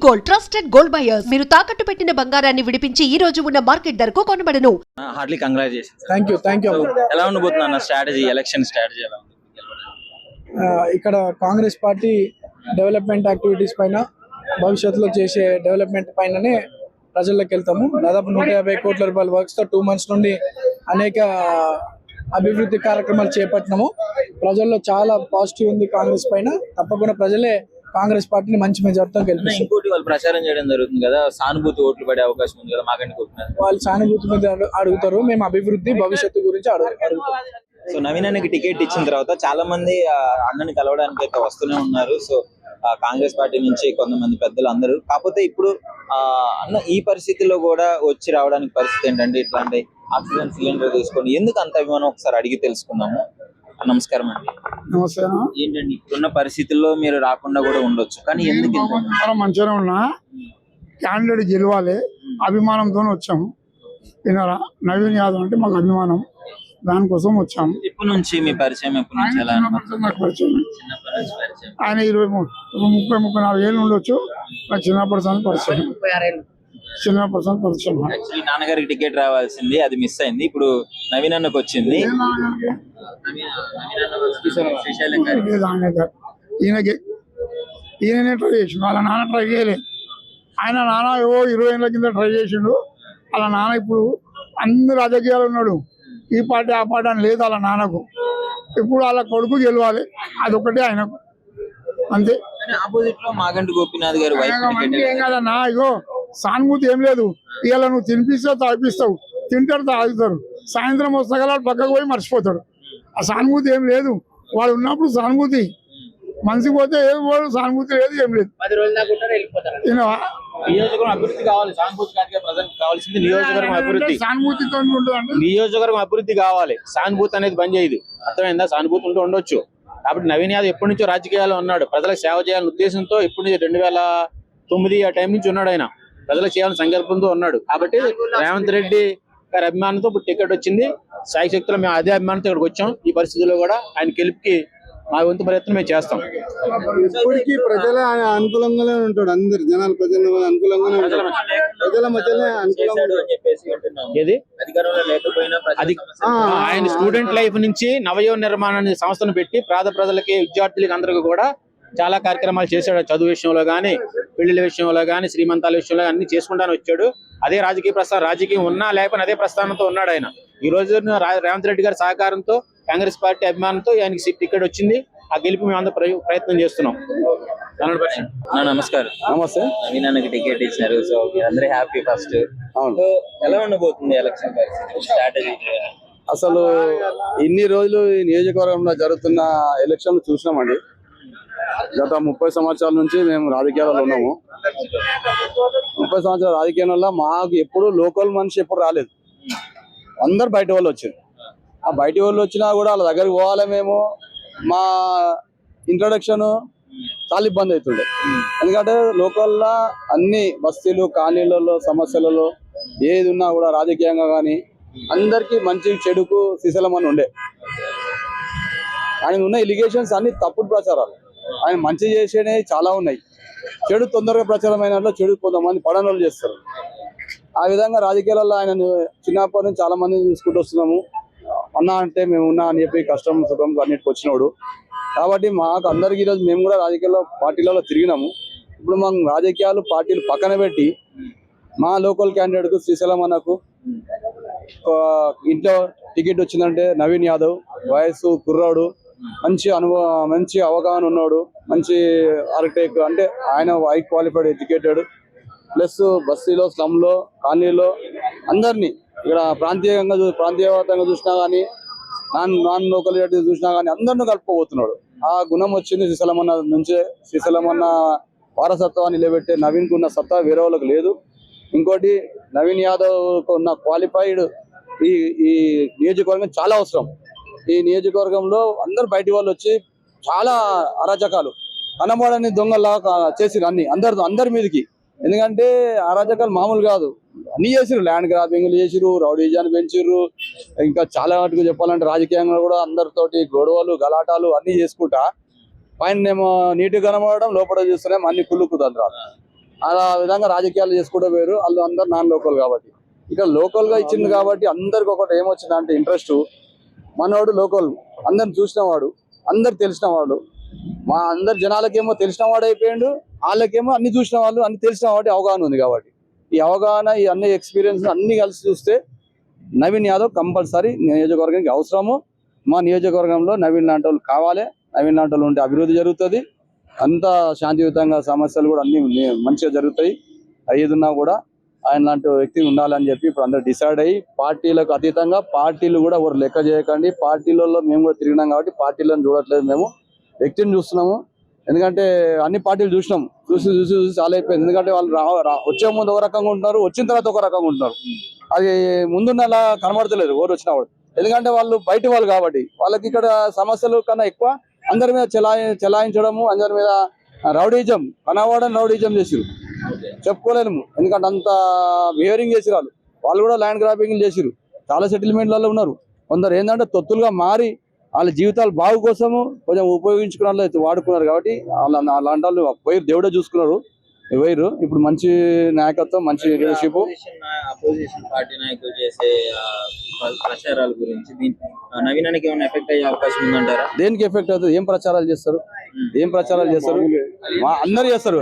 Gold, trusted gold buyers. మీరు తాకట్టు పెట్టిన బంగారాన్ని విడిపించి ఈ రోజు ఉన్న మార్కెట్ ధరకు కొనబడను. Heartily congratulations. Thank you. ఎలా ఉండబోతుంది అన్న స్ట్రాటజీ, ఎలక్షన్ స్ట్రాటజీ ఎలా ఉంది? ఇక్కడ కాంగ్రెస్ పార్టీ డెవలప్మెంట్ యాక్టివిటీస్ పైన, భవిష్యత్తులో చేసే డెవలప్మెంట్ పైననే ప్రజల్లోకి వెళ్తాము. దాదాపు 150 కోట్ల రూపాయల వర్క్స్తో 2 months నుండి అనేక అభివృద్ధి కార్యక్రమాలు చేపట్టినాము. ప్రజల్లో చాలా పాజిటివ్ ఉంది కాంగ్రెస్ పైన. తప్పకుండా ప్రజలే కాంగ్రెస్ పార్టీని మంచి మెజార్టీతో గెలిపిస్తారు. ఇంకోటి వాళ్ళు ప్రచారం చేయడం జరుగుతుంది కదా, సానుభూతి ఓట్లు పడే అవకాశం ఉంది కదా, మాకంటే వాళ్ళు సానుభూతి మీద అడుగుతారు, మేము అభివృద్ధి భవిష్యత్తు గురించి అడుగుతాం. సో నవీన్ అన్నకి టికెట్ ఇచ్చిన తర్వాత చాలా మంది అన్నని కలవడానికి అయితే వస్తూనే ఉన్నారు. సో కాంగ్రెస్ పార్టీ నుంచి కొంతమంది పెద్దలు అందరూ. కాకపోతే ఇప్పుడు అన్న ఈ పరిస్థితిలో కూడా వచ్చి రావడానికి పరిస్థితి ఏంటంటే, ఇట్లాంటి ఆక్సిజన్ సిలిండర్ తీసుకొని ఎందుకు అంత అభిమానం ఒకసారి అడిగి తెలుసుకున్నాము. నమస్కారం అండి. నమస్కారం. ఏంటండి ఇప్పుడున్న పరిస్థితుల్లో మీరు రాకుండా కూడా ఉండొచ్చు, కానీ ఎందుకు మంచిగానే ఉన్నా క్యాండిడేట్ గెలవాలి అభిమానంతో వచ్చాము. విన్నారా, నవీన్ యాదవ్ అంటే మాకు అభిమానం, దానికోసం వచ్చాము. ఎప్పటి నుంచి మీ పరిచయం? ఎప్పటి నుంచి? ఎలా నాకు పరిచయం ఆయన 30-34 ఏళ్ళు ఉండొచ్చు. నాకు చిన్నప్పటి పరిచయం, యాక్చువల్లీ నాన్నగారికి టికెట్ రావాల్సింది, అది మిస్ అయింది. ఇప్పుడు నవీన్ అన్నకు వచ్చింది. ఈయననే ట్రై చేసిండు, వాళ్ళ నాన్న ట్రై చేయలేదు. ఆయన నాన్న ఏవో 20 ఏళ్ళ కింద ట్రై చేసిండు. వాళ్ళ నాన్న ఇప్పుడు అన్ని రాజకీయాలు ఉన్నాడు, ఈ పార్టీ ఆ పార్టీ అని లేదు వాళ్ళ నాన్నకు. ఇప్పుడు వాళ్ళ కొడుకు గెలవాలి, అదొకటే ఆయనకు, అంతే. ఆపోజిట్ లో మాగంటి గోపీనాథ్ గారు ఏం కాదన్నా, ఇగో సానుభూతి ఏం లేదు. ఇవాళ నువ్వు తినిపిస్తావు, తాగిపిస్తావు, తింటారు, తాగుతారు, సాయంత్రం వస్తాగల పక్కకు పోయి మర్చిపోతాడు. ఆ సానుభూతి ఏం లేదు. వాడు ఉన్నప్పుడు సానుభూతి, మనిషి పోతే ఏం పోడు, సానుభూతి లేదు, ఏం లేదు. నియోజకవర్గం అభివృద్ధి కావాలి, సానుభూతి కావాల్సింది నియోజకవర్గం అభివృద్ధి. సానుభూతితో నియోజకవర్గం అభివృద్ధి కావాలి, సానుభూతి అనేది బంద్ చేయదు. అర్థమైందా? సానుభూతి ఉంటూ ఉండొచ్చు. కాబట్టి నవీన్ యాదవ్ ఎప్పటి నుంచో రాజకీయాల్లో ఉన్నాడు, ప్రజలకు సేవ చేయాలనే ఉద్దేశంతో ఎప్పటి నుంచి 2009 ఆ టైం నుంచి ఉన్నాడు. ఆయన ప్రజలకు చేయాలని సంకల్పంతో ఉన్నాడు. కాబట్టి రేవంత్ రెడ్డి గారి అభిమానంతో ఇప్పుడు టికెట్ వచ్చింది. సాయి శక్తులు మేము అదే అభిమానంతో ఇక్కడికి వచ్చాం. ఈ పరిస్థితుల్లో కూడా ఆయన గెలుపుకి మా వంతు ప్రయత్నం మేము చేస్తాం. ఇప్పటికీ ప్రజల అనుకూలంగానే ఉంటాడు, అందరు జనాలు ప్రజల అనుకూలంగానే ఉంటాడు, ప్రజల మధ్యలో ఆయన స్టూడెంట్ లైఫ్ నుంచి నవయువ నిర్మాణ సంస్థను పెట్టి ప్రజలకి, విద్యార్థులకి అందరికీ కూడా చాలా కార్యక్రమాలు చేశాడు. చదువు విషయంలో కానీ, పెళ్లిళ్ళ విషయంలో కానీ, శ్రీమంతాల విషయంలో అన్ని చేసుకుంటానే వచ్చాడు. అదే రాజకీయ ప్రస్థానం, రాజకీయం ఉన్నా లేకపోయినా అదే ప్రస్థానంతో ఉన్నాడు ఆయన. ఈ రోజు రేవంత్ రెడ్డి గారి సహకారంతో, కాంగ్రెస్ పార్టీ అభిమానంతో ఆయనకి టికెట్ వచ్చింది. ఆ గెలుపు మేము అందరూ ప్రయత్నం చేస్తున్నాం. నమస్కారం. నమస్తే. నవీన్ అన్నకి టికెట్ ఇచ్చినారు, సో అందరూ హ్యాపీ. ఫస్ట్ ఎలా ఉండబోతుంది ఎలక్షన్ స్ట్రాటజీ? అసలు ఇన్ని రోజులు ఈ నియోజకవర్గంలో జరుగుతున్న ఎలక్షన్ చూసినామండి. గత 30 సంవత్సరాల నుంచి మేము రాజకీయాలలో ఉన్నాము. 30 సంవత్సరాల రాజకీయాలలో మాకు ఎప్పుడు లోకల్ మనిషి ఎప్పుడు రాలేదు. అందరు బయట వాళ్ళు వచ్చారు. ఆ బయట వాళ్ళు వచ్చినా కూడా వాళ్ళ దగ్గరికి పోవాలి. మేము మా ఇంట్రడక్షన్ చాలా ఇబ్బంది అవుతుండే. ఎందుకంటే లోకల్లో అన్ని బస్తీలు, కాలనీలలో, సమస్యలలో ఏది ఉన్నా కూడా రాజకీయంగా కానీ అందరికీ మంచి చెడుకు సిసలమని ఉండే. ఆయన ఉన్న ఎలిగేషన్స్ అన్ని తప్పుడు ప్రచారాలు. ఆయన మంచి చేసేవి చాలా ఉన్నాయి, చెడు తొందరగా ప్రచారం అయినట్లు చెడు కొంతమంది పడనోళ్ళు చేస్తారు. ఆ విధంగా రాజకీయాలలో ఆయన చిన్నప్పటి నుంచి చాలా మందిని చూసుకుంటూ వస్తున్నాము. అన్నా అంటే మేము ఉన్నా అని చెప్పి కష్టం సుఖం అన్నిటికి వచ్చినాడు. కాబట్టి మాకు అందరికీ ఈరోజు మేము కూడా రాజకీయాల్లో పార్టీలలో తిరిగినాము. ఇప్పుడు మనం రాజకీయాలు పార్టీలు పక్కన పెట్టి మా లోకల్ క్యాండిడేట్కు శ్రీశైలం అన్నకు ఇంట్లో టికెట్ వచ్చిందంటే, నవీన్ యాదవ్ వయసు కుర్రాడు, మంచి అవగాహన ఉన్నాడు, మంచి ఆర్కిటెక్ట్, అంటే ఆయన హై క్వాలిఫైడ్ ఎడ్యుకేటెడ్, ప్లస్ బస్తీలో, స్లమ్లో, కాలనీలో అందరినీ ఇక్కడ ప్రాంతీయవాతంగా చూసినా కానీ, నాన్ లోకల్ చూసినా కానీ అందరినీ కలుపుకోబోతున్నాడు. ఆ గుణం వచ్చింది శ్రీశైలమన్న నుంచే. శ్రీశైలమన్న వారసత్వాన్ని నిలబెట్టే నవీన్కు ఉన్న సత్తా వేరే వాళ్ళకి లేదు. ఇంకోటి, నవీన్ యాదవ్ ఉన్న క్వాలిఫైడ్ ఈ నియోజకవర్గం చాలా అవసరం. ఈ నియోజకవర్గంలో అందరు బయటి వాళ్ళు వచ్చి చాలా అరాచకాలు, కనబడని దొంగల్లా చేసిరు అందరి మీదకి. ఎందుకంటే అరాచకాలు మామూలు కాదు, అన్ని చేసిరు. ల్యాండ్ గ్రాబింగ్లు చేసిరు, రౌడీజాన్ని పెంచిర్రు, ఇంకా చాలా వాటికి చెప్పాలంటే రాజకీయంగా కూడా అందరితోటి గొడవలు, గలాటాలు అన్ని చేసుకుంటా పైన ఏమో నీట్గా కనబడడం, లోపల చూస్తేనేమో అన్ని కుళ్ళుకు తంత్రాలు. ఆ విధంగా రాజకీయాలు చేసుకుంటూ పోయారు. వాళ్ళు అందరు నాన్ లోకల్ కాబట్టి. ఇక్కడ లోకల్ గా ఇచ్చింది కాబట్టి అందరికి ఒకటి ఏమొచ్చిందంటే ఇంట్రెస్ట్, మనవాడు లోకల్, అందరిని చూసిన వాడు, అందరు తెలిసిన వాడు, మా అందరి జనాలకేమో తెలిసిన వాడు అయిపోయాడు, వాళ్ళకేమో అన్ని చూసిన వాళ్ళు, అన్ని తెలిసిన వాటి అవగాహన ఉంది. కాబట్టి ఈ అవగాహన, ఈ అన్ని ఎక్స్పీరియన్స్ అన్ని కలిసి చూస్తే నవీన్ యాదవ్ కంపల్సరీ నియోజకవర్గానికి అవసరము. మా నియోజకవర్గంలో నవీన్ లాంటి వాళ్ళు కావాలి. నవీన్ లాంటి వాళ్ళు ఉంటే అభివృద్ధి జరుగుతుంది, అంతా శాంతియుతంగా సమస్యలు కూడా అన్ని మంచిగా జరుగుతాయి. ఏదున్నా కూడా ఆయన లాంటి వ్యక్తి ఉండాలని చెప్పి ఇప్పుడు అందరు డిసైడ్ అయ్యి, పార్టీలకు అతీతంగా, పార్టీలు కూడా ఎవరు లెక్క చేయకండి, పార్టీలలో మేము కూడా తిరిగినాం కాబట్టి పార్టీలను చూడట్లేదు, మేము వ్యక్తిని చూస్తున్నాము. ఎందుకంటే అన్ని పార్టీలు చూసినాం, చూసి చూసి చూసి చాలా అయిపోయింది. ఎందుకంటే వాళ్ళు వచ్చే ముందు ఒక రకంగా ఉంటున్నారు, వచ్చిన తర్వాత ఒక రకంగా ఉంటున్నారు. అది ముందున్నలా కనబడతలేదు ఎవరు వచ్చినా కూడా. ఎందుకంటే వాళ్ళు బయట వాళ్ళు కాబట్టి వాళ్ళకి ఇక్కడ సమస్యలు కన్నా ఎక్కువ అందరి మీద చెలాయించడము, అందరి మీద రౌడీజం, కనవాడని రౌడీజం చేసిరు, చెప్పుకోలేము. ఎందుకంటే అంత బిహేవింగ్ చేసిరు. వాళ్ళు కూడా ల్యాండ్ గ్రాబింగ్ చేసిరు, చాలా సెటిల్మెంట్లలో ఉన్నారు. కొందరు ఏంటంటే తొత్తులుగా మారి వాళ్ళ జీవితాలు బాగు కోసము కొంచెం ఉపయోగించుకున్న వాళ్ళు వాడుకున్నారు. కాబట్టి అలాంటి వాళ్ళు పోయి దేవుడే చూసుకున్నారు, పోయిరు. ఇప్పుడు మంచి నాయకత్వం, మంచి లీడర్షిప్. అపోజిషన్ పార్టీ నాయకులు చేసే ప్రచారాల గురించి నవీనానికి ఏమైనా ఎఫెక్ట్ అయ్యే అవకాశం ఉందంటారా? దేనికి ఎఫెక్ట్ అవుతుంది? ఏం ప్రచారాలు చేస్తారు? మా అందరు చేస్తారు.